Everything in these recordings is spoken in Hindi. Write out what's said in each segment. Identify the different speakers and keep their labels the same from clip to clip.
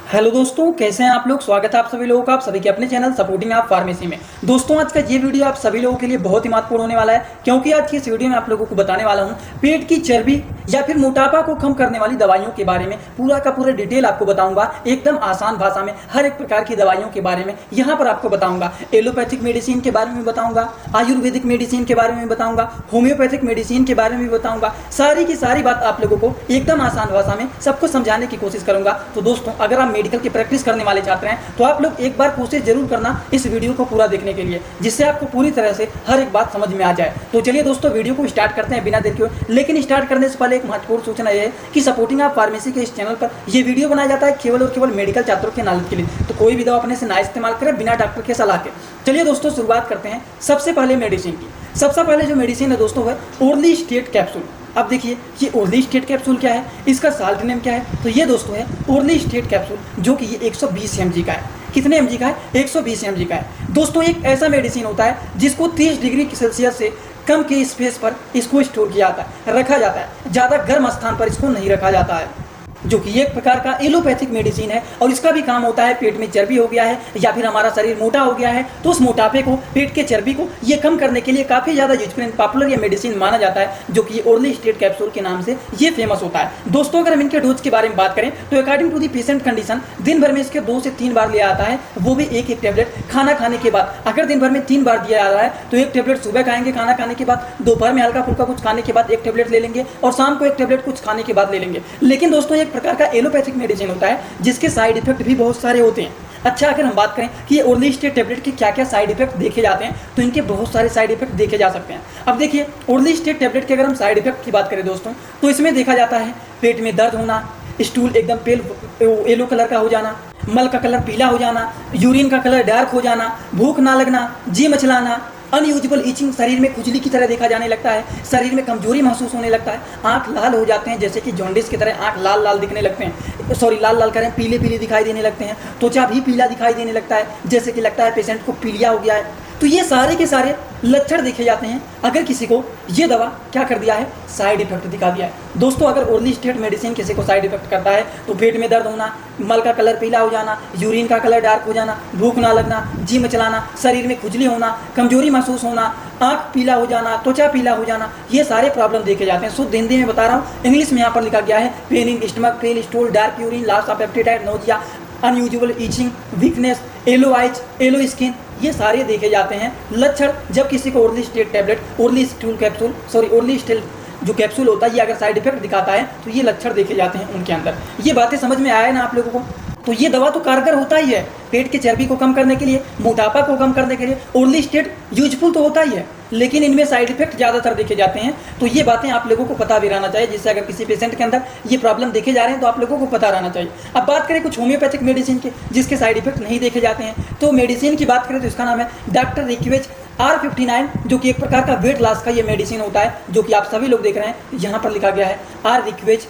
Speaker 1: हेलो दोस्तों, कैसे हैं आप लोग। स्वागत है आप सभी लोगों का, आप सभी के अपने चैनल सपोर्टिंग आप फार्मेसी में। दोस्तों, आज का ये वीडियो आप सभी लोगों के लिए बहुत ही महत्वपूर्ण होने वाला है, क्योंकि आज की इस वीडियो में आप लोगों को बताने वाला हूं पेट की चर्बी या फिर मोटापा को कम करने वाली दवाइयों के बारे में पूरा का पूरा डिटेल आपको बताऊंगा। एकदम आसान भाषा में हर एक प्रकार की दवाइयों के बारे में यहाँ पर आपको बताऊंगा। एलोपैथिक मेडिसिन के बारे में बताऊंगा, आयुर्वेदिक मेडिसिन के बारे में बताऊंगा, होम्योपैथिक मेडिसिन के बारे में बताऊंगा। सारी की सारी बात आप लोगों को एकदम आसान भाषा में सबको समझाने की कोशिश करूंगा। तो दोस्तों, अगर आप मेडिकल की प्रैक्टिस करने वाले छात्र हैं तो आप लोग एक बार कोशिश जरूर करना इस वीडियो को पूरा देखने के लिए, जिससे आपको पूरी तरह से हर एक बात समझ में आ जाए। तो चलिए दोस्तों, वीडियो को स्टार्ट करते हैं बिना देर के। लेकिन स्टार्ट करने से पहले एक महत्वपूर्ण सूचना यह है कि सपोर्टिंग आप फार्मेसी के इस चैनल पर यह वीडियो बनाया जाता है केवल और केवल मेडिकल छात्रों के नॉलेज के लिए। तो कोई भी दवा अपने से ना इस्तेमाल करें बिना डॉक्टर के सलाह के। चलिए दोस्तों, शुरुआत करते हैं सबसे पहले मेडिसिन की। सबसे पहले जो मेडिसिन है दोस्तों है ओरली स्टेट कैप्सूल। अब देखिए, ये ओरली स्टेट कैप्सूल क्या है, इसका साल्ट नेम क्या है। तो ये दोस्तों है ओरली स्टेट कैप्सूल, जो कि ये 120 mg का है। कितने mg का है? 120 mg का है। दोस्तों, एक ऐसा मेडिसिन होता है जिसको 30 डिग्री सेल्सियस से कम के स्पेस पर इसको स्टोर किया जाता है, रखा जाता है। ज़्यादा गर्म स्थान पर इसको नहीं रखा जाता है, जो कि एक प्रकार का एलोपैथिक मेडिसिन है। और इसका भी काम होता है, पेट में चर्बी हो गया है या फिर हमारा शरीर मोटा हो गया है तो उस मोटापे को, पेट के चर्बी को ये कम करने के लिए काफ़ी ज़्यादा यूजफुल पॉपुलर ये मेडिसिन माना जाता है, जो कि ओरली स्टेट कैप्सूल के नाम से ये फेमस होता है। दोस्तों, अगर हम इनके डोज के बारे में बात करें तो according to the patient condition दिन भर में इसके 2 से 3 बार लिया जाता है, वो भी एक एक टेबलेट खाना खाने के बाद। अगर दिन भर में 3 बार दिया जा रहा है तो एक टेबलेट सुबह खाएंगे खाना खाने के बाद, दोपहर में हल्का फुल्का कुछ खाने के बाद एक टेबलेट ले लेंगे, और शाम को एक टेबलेट कुछ खाने के बाद ले लेंगे। लेकिन दोस्तों, एक प्रकार का एलोपैथिक मेडिसिन होता है जिसके साइड इफेक्ट भी बहुत सारे होते हैं। अच्छा, अगर हम बात करें कि ये ओरली स्टेट टेबलेट के क्या क्या साइड इफेक्ट देखे जाते हैं, तो इनके बहुत सारे साइड इफेक्ट देखे जा सकते हैं। अब देखिए, ओरली स्टेट टेबलेट के अगर हम साइड इफेक्ट की बात करें दोस्तों, तो इसमें देखा जाता है पेट में दर्द होना, स्टूल एकदम पेल येलो कलर का हो जाना, मल का कलर पीला हो जाना, यूरिन का कलर डार्क हो जाना, भूख ना लगना, जी मचलाना, अनयूजुअल ईचिंग, शरीर में खुजली की तरह देखा जाने लगता है, शरीर में कमजोरी महसूस होने लगता है, आंख लाल हो जाते हैं, जैसे कि जॉन्डिस की तरह आंख लाल लाल दिखने लगते हैं, लाल लाल करें पीले पीले दिखाई देने लगते हैं, त्वचा भी पीला दिखाई देने लगता है, जैसे कि लगता है पेशेंट को पीलिया हो गया है। तो ये सारे के सारे लक्षण देखे जाते हैं अगर किसी को ये दवा क्या कर दिया है, साइड इफेक्ट दिखा दिया है। दोस्तों, अगर ओरली स्टेट मेडिसिन किसी को साइड इफेक्ट करता है तो पेट में दर्द होना, मल का कलर पीला हो जाना, यूरिन का कलर डार्क हो जाना, भूख ना लगना, जी मचलाना, शरीर में खुजली होना, कमजोरी महसूस होना, आंख पीला हो जाना, त्वचा पीला हो जाना, ये सारे प्रॉब्लम देखे जाते हैं। शुद्ध हिंदी में बता रहा हूँ, इंग्लिश में यहाँ पर लिखा गया है pain in stomach, pale stool, dark urine, loss of appetite, nausea, unusual itching, weakness, yellow eyes, yellow skin, ये सारे देखे जाते हैं लक्षण जब किसी को orally state tablet, orally state जो कैप्सूल होता है, ये अगर साइड इफेक्ट दिखाता है तो ये लक्षण देखे जाते हैं उनके अंदर। ये बातें समझ में आया ना आप लोगों को। तो ये दवा तो कारगर होता ही है पेट की चर्बी को कम करने के लिए, मोटापा को कम करने के लिए। ओरली स्टेट यूजफुल तो होता ही है, लेकिन इनमें साइड इफेक्ट ज़्यादातर देखे जाते हैं। तो ये बातें आप लोगों को पता भी रहना चाहिए, जिससे अगर किसी पेशेंट के अंदर ये प्रॉब्लम देखे जा रहे हैं तो आप लोगों को पता रहना चाहिए। अब बात करें कुछ होम्योपैथिक मेडिसिन के जिसके साइड इफेक्ट नहीं देखे जाते हैं, तो मेडिसिन की बात करें तो इसका नाम है डॉक्टर रिक्वेज R59, जो कि एक प्रकार का वेट लॉस का ये मेडिसिन होता है, जो कि आप सभी लोग देख रहे हैं यहाँ पर लिखा गया है R रिक्वेज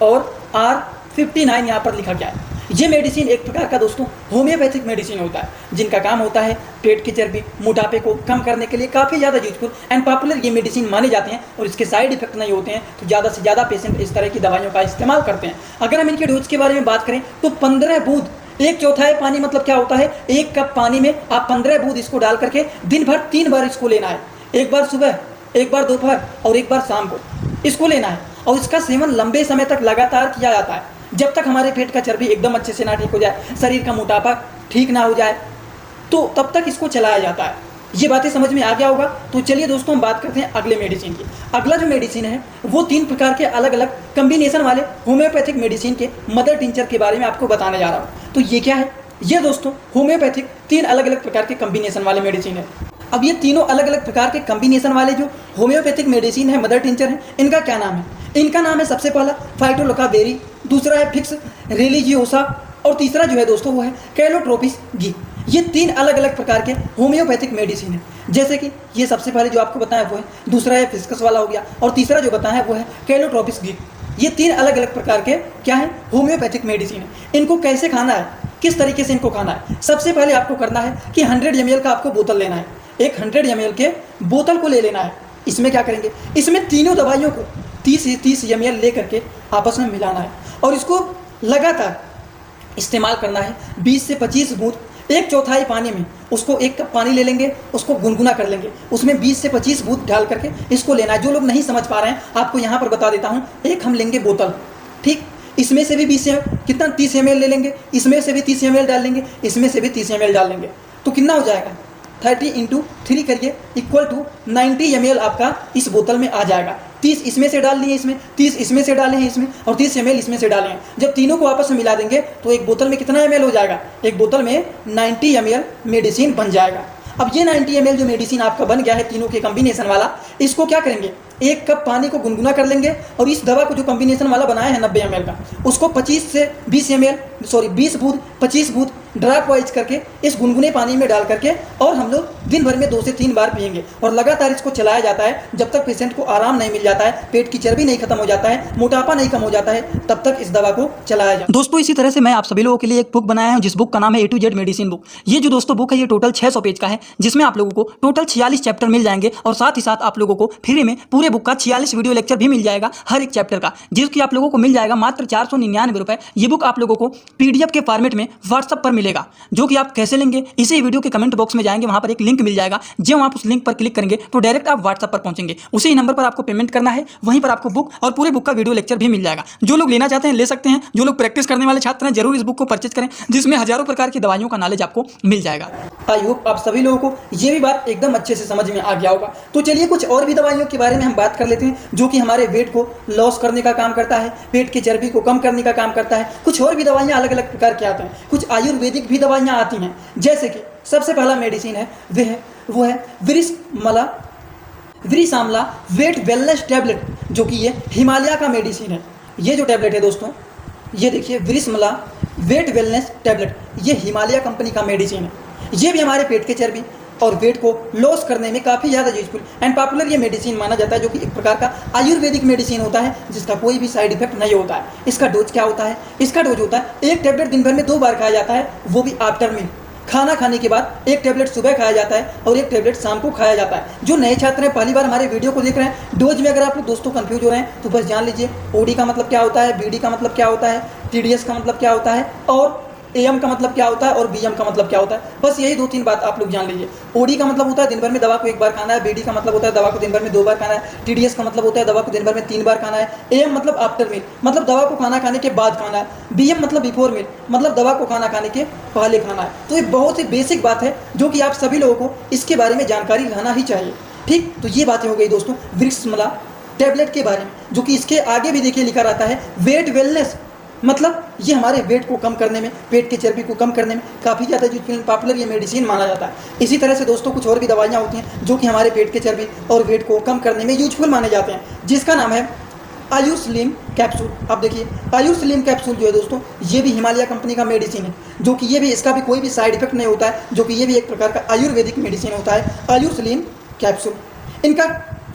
Speaker 1: और R59 यहाँ पर लिखा गया है। ये मेडिसिन एक प्रकार का दोस्तों होम्योपैथिक मेडिसिन होता है, जिनका काम होता है पेट की चर्बी, मोटापे को कम करने के लिए काफ़ी ज़्यादा यूजफुल एंड पॉपुलर ये मेडिसिन माने जाते हैं, और इसके साइड इफेक्ट नहीं होते हैं। तो ज़्यादा से ज़्यादा पेशेंट इस तरह की दवाइयों का इस्तेमाल करते हैं। अगर हम इनके डोज के बारे में बात करें तो 15 बूंद, 1/4 पानी, मतलब क्या होता है 1 कप पानी में आप 15 बूंद इसको डाल करके दिन भर 3 बार इसको लेना है। एक बार सुबह, एक बार दोपहर और एक बार शाम को इसको लेना है। और इसका सेवन लंबे समय तक लगातार किया जाता है, जब तक हमारे पेट का चर्बी एकदम अच्छे से ना ठीक हो जाए, शरीर का मोटापा ठीक ना हो जाए, तो तब तक इसको चलाया जाता है। ये बातें समझ में आ गया होगा। तो चलिए दोस्तों, हम बात करते हैं अगले मेडिसिन की। अगला जो मेडिसिन है वो 3 प्रकार के अलग अलग कम्बिनेशन वाले होम्योपैथिक मेडिसिन के मदर टिंचर के बारे में आपको बताने जा रहा हूँ। तो ये क्या है, ये दोस्तों होम्योपैथिक 3 अलग अलग प्रकार के कम्बिनेशन वाले मेडिसिन है। अब ये तीनों अलग अलग प्रकार के कम्बिनेशन वाले जो होम्योपैथिक मेडिसिन है, मदर टिंचर है, इनका क्या नाम है? इनका नाम है सबसे पहला फाइटोलोका बेरी, दूसरा है फिक्स रिलीजियोसा, और तीसरा जो है दोस्तों वो है कैलोट्रोपिस गी। ये 3 अलग अलग प्रकार के होम्योपैथिक मेडिसिन है। जैसे कि ये सबसे पहले जो आपको बताया वो है, दूसरा है फिस्कस वाला हो गया, और तीसरा जो बताया वो है कैलोट्रोपिस गी। ये 3 अलग अलग प्रकार के क्या है, होम्योपैथिक मेडिसिन है। इनको कैसे खाना है, किस तरीके से इनको खाना है? सबसे पहले आपको करना है कि 100 ml का आपको बोतल लेना है, एक 100 ml के बोतल को ले लेना है। इसमें क्या करेंगे, इसमें तीनों दवाइयों को 30 ml ले करके आपस में मिलाना है, और इसको लगातार इस्तेमाल करना है। 20 से 25 बूंद, 1/4 पानी में उसको 1 कप पानी ले लेंगे, उसको गुनगुना कर लेंगे, उसमें 20 से 25 बूंद डाल करके इसको लेना है। जो लोग नहीं समझ पा रहे हैं आपको यहाँ पर बता देता हूँ। एक हम लेंगे बोतल, ठीक, इसमें से भी 20 कितना 30 ml ले लेंगे, इसमें से भी 30 ml डाल लेंगे, इसमें से भी 30 ml डाल लेंगे, तो कितना हो जाएगा 30 × 3 करिए इक्वल टू 90 ml आपका इस बोतल में आ जाएगा। 30 इसमें से डाल लिए, इसमें 30 इसमें से डाले हैं, इसमें और 30 ml इसमें से डाले हैं। जब तीनों को आपस में मिला देंगे तो एक बोतल में कितना ml हो जाएगा, एक बोतल में 90 ml मेडिसिन बन जाएगा। अब ये 90 ml जो मेडिसिन आपका बन गया है तीनों के कॉम्बिनेशन वाला, इसको क्या करेंगे, 1 कप पानी को गुनगुना कर लेंगे और इस दवा को जो कॉम्बिनेशन वाला बनाया है 90 ml का, उसको 25 से 20 बूंद 25 बूंद ड्रॉप वाइज करके इस गुनगुने पानी में डाल करके और हम लोग दिन भर में 2 से 3 बार पिएंगे और लगातार इसको चलाया जाता है जब तक पेशेंट को आराम नहीं मिल जाता है, पेट की चर्बी नहीं खत्म हो जाता है, मोटापा नहीं कम हो जाता है, तब तक इस दवा को चलाया जाता है। दोस्तों इसी तरह से मैं आप सभी लोगों के लिए एक बुक बनाया हूं जिस बुक का नाम है A to Z medicine book. ये जो दोस्तों बुक है ये टोटल 600 पेज का है, जिसमें आप लोगों को टोटल 46 चैप्टर मिल जाएंगे और साथ ही साथ आप लोगों को फ्री में पूरे बुक का 46 वीडियो लेक्चर भी मिल जाएगा हर एक चैप्टर का, जिसकी आप लोगों को मिल जाएगा मात्र 499 रुपये। ये बुक आप लोगों को PDF के फॉर्मेट में व्हाट्सएप पर मिलेगा, जो कि आप कैसे लेंगे इसी वीडियो के कमेंट बॉक्स में जाएंगे, वहां पर एक लिंक मिल जाएगा। जब आप उस लिंक पर क्लिक करेंगे तो डायरेक्ट आप व्हाट्सएप पर पहुंचेंगे, उसी नंबर पर आपको पेमेंट करना है, वहीं पर आपको बुक और पूरे बुक का वीडियो लेक्चर भी मिल जाएगा। जो लोग लेना चाहते हैं ले सकते हैं, जो लोग प्रैक्टिस करने वाले छात्र हैं जरूर इस बुक को परचेज करें, जिसमें हजारों प्रकार की दवाइयों का नॉलेज आपको मिल जाएगा। आई होप आप सभी लोगों को ये भी बात एकदम अच्छे से समझ में आ गया होगा। तो चलिए कुछ और भी दवाइयों के बारे में हम बात कर लेते हैं जो कि हमारे वेट को लॉस करने का काम करता है, पेट की चर्बी को कम करने का काम करता है। कुछ और भी दवाइयाँ अलग अलग प्रकार के आते हैं, कुछ आयुर्वेदिक भी दवाइयाँ आती हैं। जैसे कि सबसे पहला मेडिसिन है वो है विरिसामला वेट वेलनेस टैबलेट, जो कि ये हिमालय का मेडिसिन है। ये जो टैबलेट है दोस्तों, ये देखिए विरिसामला वेट वेलनेस टैबलेट, ये हिमालय कंपनी का मेडिसिन है। ये भी हमारे पेट के चर्बी और वेट को लॉस करने में काफ़ी ज़्यादा यूजफुल एंड पॉपुलर ये मेडिसिन माना जाता है, जो कि एक प्रकार का आयुर्वेदिक मेडिसिन होता है जिसका कोई भी साइड इफेक्ट नहीं होता है। इसका डोज क्या होता है, इसका डोज होता है 1 टैबलेट दिन भर में 2 बार खाया जाता है, वो भी आफ्टर मील, खाना खाने के बाद 1 टैबलेट सुबह खाया जाता है और 1 टैबलेट शाम को खाया जाता है। जो नए छात्र हैं पहली बार हमारे वीडियो को देख रहे हैं, डोज में अगर आप लोग दोस्तों कंफ्यूज हो रहे हैं तो बस जान लीजिए OD का मतलब क्या होता है, BD का मतलब क्या होता है, TDS का मतलब क्या होता है और AM का मतलब क्या होता है और BM का मतलब क्या होता है। बस यही 2-3 बात आप लोग जान लीजिए। OD का मतलब होता है दिन भर में दवा को 1 बार खाना है, BD का मतलब होता है दवा को दिन भर में 2 बार खाना है, TDS का मतलब होता है दवा को दिन भर में 3 बार खाना है, AM मतलब आफ्टर मील, मतलब दवा को खाना खाने के बाद खाना है, BM मतलब बिफोर मील, मतलब दवा को खाना खाने के पहले खाना है। तो ये बहुत ही बेसिक बात है जो कि आप सभी लोगों को इसके बारे में जानकारी रहना ही चाहिए। ठीक, तो ये बातें हो गई दोस्तों विरिसामला टैबलेट के बारे में, जो कि इसके आगे भी देखिए लिखा रहता है वेट वेलनेस, मतलब ये हमारे वेट को कम करने में, पेट की चर्बी को कम करने में काफ़ी ज़्यादा यूजफुल पॉपुलर ये मेडिसिन माना जाता है। इसी तरह से दोस्तों कुछ और भी दवाइयाँ होती हैं जो कि हमारे पेट की चर्बी और वेट को कम करने में यूजफुल माने जाते हैं, जिसका नाम है आयुस्लिम कैप्सूल। अब देखिए आयुस्लिम कैप्सूल जो है दोस्तों, ये भी हिमालय कंपनी का मेडिसिन है, जो कि ये भी इसका भी कोई भी साइड इफेक्ट नहीं होता है, जो कि ये भी एक प्रकार का आयुर्वेदिक मेडिसिन होता है आयुस्लिम कैप्सूल। इनका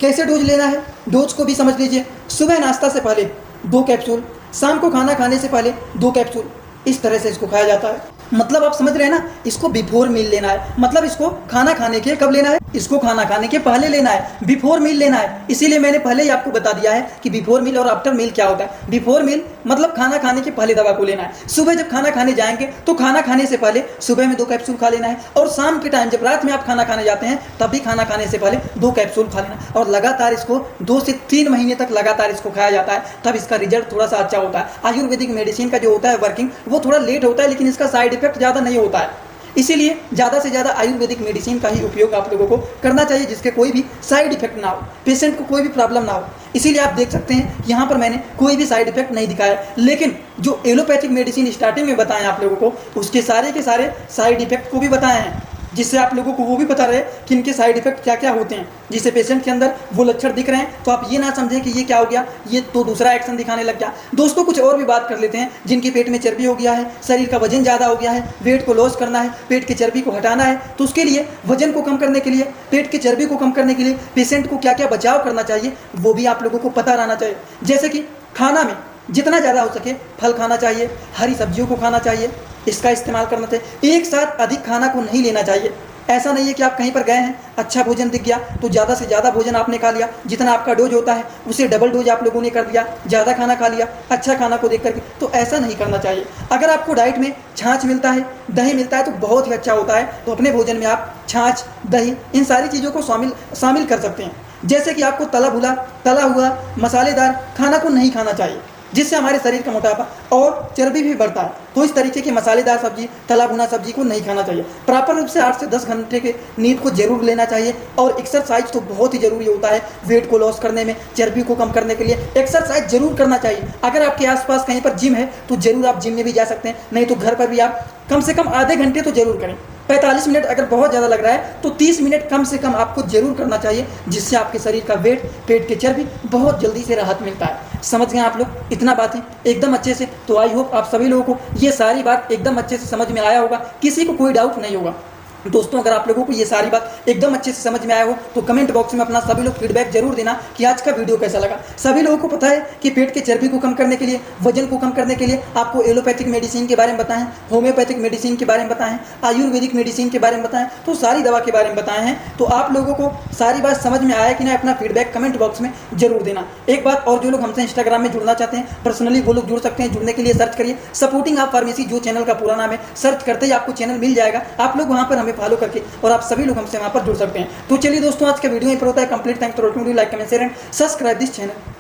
Speaker 1: कैसे डोज लेना है, डोज को भी समझ लीजिए। सुबह नाश्ता से पहले 2 कैप्सूल, शाम को खाना खाने से पहले 2 कैप्सूल, इस तरह से इसको खाया जाता है। मतलब आप समझ रहे हैं ना, इसको बिफोर मील लेना है, मतलब इसको खाना खाने के कब लेना है, इसको खाना खाने के पहले लेना है, बिफोर मील लेना है। इसीलिए मैंने पहले ही आपको बता दिया है कि बिफोर मील और आफ्टर मील क्या होता है। बिफोर मील मतलब खाना खाने के पहले दवा को लेना है। सुबह जब खाना खाने जाएंगे तो खाना खाने से पहले सुबह में 2 कैप्सूल खा लेना है, और शाम के टाइम जब रात में आप खाना खाने जाते हैं तब भी खाना खाने से पहले 2 कैप्सूल खा लेना है। और लगातार इसको 2 से 3 महीने तक लगातार इसको खाया जाता है, तब इसका रिजल्ट थोड़ा सा अच्छा होता है। आयुर्वेदिक मेडिसिन का जो होता है वर्किंग वो थोड़ा लेट होता है, लेकिन इसका साइड इफेक्ट ज़्यादा नहीं होता है। इसीलिए ज़्यादा से ज़्यादा आयुर्वेदिक मेडिसिन का ही उपयोग आप लोगों को करना चाहिए, जिसके कोई भी साइड इफेक्ट ना हो, पेशेंट को कोई भी प्रॉब्लम ना हो। इसीलिए आप देख सकते हैं यहाँ पर मैंने कोई भी साइड इफेक्ट नहीं दिखाया, लेकिन जो एलोपैथिक मेडिसिन स्टार्टिंग में बताएं आप लोगों को, उसके सारे के सारे साइड इफेक्ट को भी बताए हैं, जिससे आप लोगों को वो भी पता रहे कि इनके साइड इफेक्ट क्या क्या होते हैं। जिससे पेशेंट के अंदर वो लक्षण दिख रहे हैं तो आप ये ना समझें कि ये क्या हो गया, ये तो दूसरा एक्शन दिखाने लग गया। दोस्तों कुछ और भी बात कर लेते हैं। जिनके पेट में चर्बी हो गया है, शरीर का वजन ज़्यादा हो गया है, वेट को लॉस करना है, पेट की चर्बी को हटाना है, तो उसके लिए वजन को कम करने के लिए, पेट की चर्बी को कम करने के लिए पेशेंट को क्या क्या बचाव करना चाहिए वो भी आप लोगों को पता रहना चाहिए। जैसे कि खाना में जितना ज़्यादा हो सके फल खाना चाहिए, हरी सब्जियों को खाना चाहिए, इसका इस्तेमाल करना चाहिए। एक साथ अधिक खाना को नहीं लेना चाहिए, ऐसा नहीं है कि आप कहीं पर गए हैं, अच्छा भोजन दिख गया तो ज़्यादा से ज़्यादा भोजन आपने खा लिया, जितना आपका डोज होता है उसे डबल डोज आप लोगों ने कर दिया, ज़्यादा खाना खा लिया अच्छा खाना को देख करके। तो ऐसा नहीं करना चाहिए। अगर आपको डाइट में छाछ मिलता है, दही मिलता है तो बहुत ही अच्छा होता है, तो अपने भोजन में आप छाछ, दही, इन सारी चीज़ों को शामिल कर सकते हैं। जैसे कि आपको तला हुआ मसालेदार खाना को नहीं खाना चाहिए, जिससे हमारे शरीर का मोटापा और चर्बी भी बढ़ता है। तो इस तरीके की मसालेदार सब्जी, तला भुना सब्जी को नहीं खाना चाहिए। प्रॉपर रूप से 8 से 10 घंटे के नींद को जरूर लेना चाहिए। और एक्सरसाइज तो बहुत ही जरूरी होता है वेट को लॉस करने में, चर्बी को कम करने के लिए एक्सरसाइज जरूर करना चाहिए। अगर आपके आसपास कहीं पर जिम है तो जरूर आप जिम में भी जा सकते हैं, नहीं तो घर पर भी आप कम से कम आधे घंटे तो जरूर करें। 45 मिनट अगर बहुत ज़्यादा लग रहा है तो 30 मिनट कम से कम आपको जरूर करना चाहिए, जिससे आपके शरीर का वेट, पेट की चर्बी बहुत जल्दी से राहत मिलता है। समझ गए आप लोग इतना बातें एकदम अच्छे से? तो आई होप आप सभी लोगों को ये सारी बात एकदम अच्छे से समझ में आया होगा, किसी को कोई डाउट नहीं होगा। दोस्तों, अगर आप लोगों को ये सारी बात एकदम अच्छे से समझ में आया हो तो कमेंट बॉक्स में अपना सभी लोग फीडबैक जरूर देना कि आज का वीडियो कैसा लगा। सभी लोगों को पता है कि पेट के चर्बी को कम करने के लिए, वजन को कम करने के लिए आपको एलोपैथिक मेडिसिन के बारे में बताएं, होम्योपैथिक मेडिसिन के बारे में बताएं, आयुर्वेदिक मेडिसिन के बारे में बताएं, तो सारी दवा के बारे में बताए हैं। तो आप लोगों को सारी बात समझ में आया कि नहीं, अपना फीडबैक कमेंट बॉक्स में जरूर देना। एक बात और, जो लोग हमसे इंस्टाग्राम में जुड़ना चाहते हैं पर्सनली, वो लोग जुड़ सकते हैं। जुड़ने के लिए सर्च करिए सपोर्टिंग आप फार्मेसी, जो चैनल का पूरा नाम है। सर्च करते ही आपको चैनल मिल जाएगा, आप लोग वहाँ पर हमें फॉलो करके और आप सभी लोग हमसे वहां पर जुड़ सकते हैं। तो चलिए दोस्तों, आज का वीडियो यहीं पर होता है complete. Thanks for watching, like, comment, share and subscribe this channel.